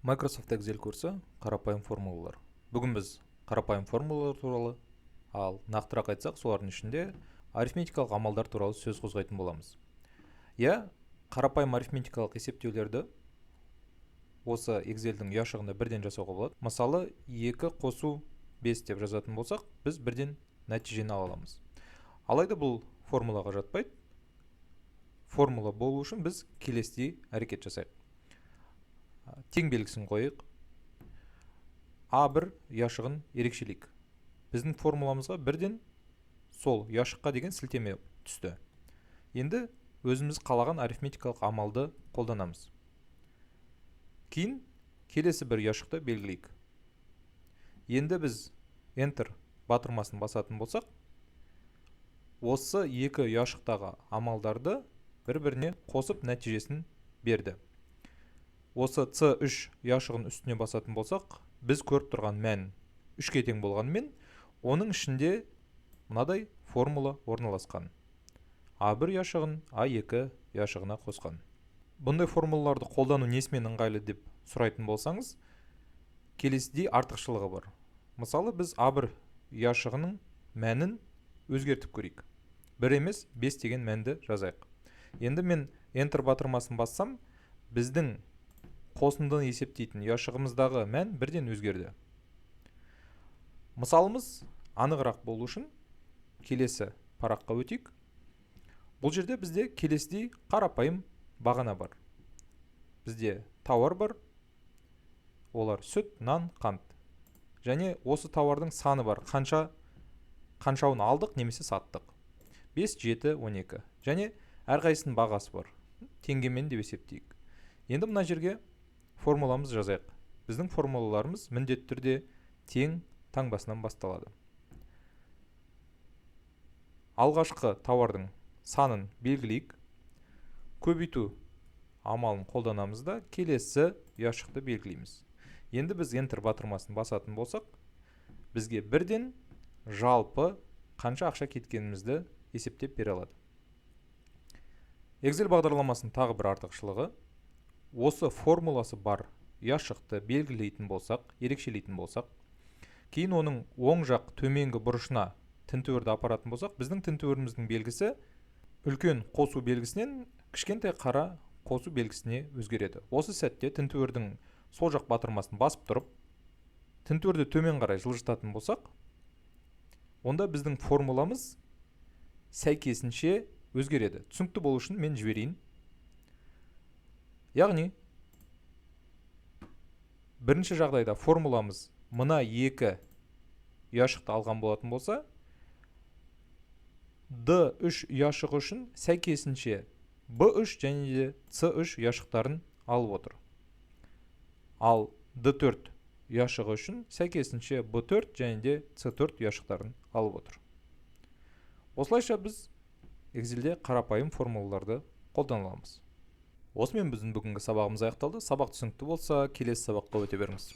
Microsoft Excel курсы қарапайым формулалар. Бүгін біз қарапайым формулалар туралы, ал нақтырақ айтсақ, солардың ішінде арифметикалық амалдар туралы сөз қозғайтын боламыз. Қарапайым арифметикалық есептеулерді осы Excelдің ұяшығында бірден жасауға болады. Мысалы, 2 қосу 5 деп жазатын болсақ, біз бірден нәтижені ала аламыз. Алайда бұл формулаға жатпайды. Формула болу үшін біз келесідей әрекет жасайық. Тең белгісін қойық. A1 ұяшығын ерекшелейік. Біздің формуламызға бірден сол ұяшыққа деген сілтеме түсті. Енді өзіміз қалаған арифметикалық амалды қолданамыз. Кейін келесі бір ұяшықты белгілейік. Енді біз Enter батырмасын басатын болсақ, осы екі ұяшықтағы амалдарды бір-біріне қосып нәтижесін берді. Осы C3 ұяшығын үстіне басатын болсақ, біз көріп тұрған мән 3-ке тең болғанымен, оның ішінде мынадай формула орналасқан. A1 ұяшығын A2 ұяшығына қосқан. Бұндай формулаларды қолдану несімен ыңғайлы деп сұрайтын болсаңыз, келесідей артықшылығы бар. Мысалы, біз A1 ұяшығының мәнін өзгертіп көрейік. 1 емес 5 деген мәнді жазайық. Енді мен Enter батырмасын бассам, біздің қосындыны есептейтін ұяшығымыздағы мән бірден өзгерді. Мысалымыз анығырақ болу үшін келесі параққа өтейік. Бұл жерде бізде келесідей қарапайым бағана бар. Бізде тауар бар. Олар сүт, нан, қант. Және осы тауардың саны бар. Қаншауын алдық немесе саттық. 5, 7, 12. Және әрқайсының бағасы бар. Теңгемен деп есептейік. Енді мына жерге формуламыз жазайық. Біздің формулаларымыз міндетті түрде тең таңбасынан басталады. Алғашқы тауардың санын белгілейік. Көбейту амалын қолданамыз да келесі ұяшықты белгілейміз. Енді біз Enter батырмасын басатын болсақ, бізге бірден жалпы қанша ақша кеткенімізді есептеп бере алады. Excel бағдарламасының тағы бір артықшылығы, осы формуласы бар ұяшықты белгілейтін болсақ, ерекшелейтін болсақ, кейін оның оң жақ төменгі бұрышына тінтуірді апаратын болсақ, біздің тінтуіріміздің белгісі үлкен қосу белгісінен кішкентай қара қосу белгісіне өзгереді. Осы сәтте тінтуірдің сол жақ батырмасын басып тұрып, тінтуірді төмен қарай жылжытатын болсақ, онда біздің формуламыз сәйкесінше өзгереді. Түсінікті болу үшін мен жіберейін. Яғни, бірінші жағдайда формуламыз мына екі ұяшықты алған болатын болса, D3 ұяшығы үшін сәйкесінше B3 және де C3 ұяшықтарын алып отыр. Ал D4 ұяшығы үшін сәйкесінше B4 және де C4 ұяшықтарын алып отыр. Осылайша біз Excelде қарапайым формулаларды қолданаламыз. Осымен біздің бүгінгі сабағымыз аяқталды. Сабақ түсінікті болса, келесі сабаққа өте беріңіз.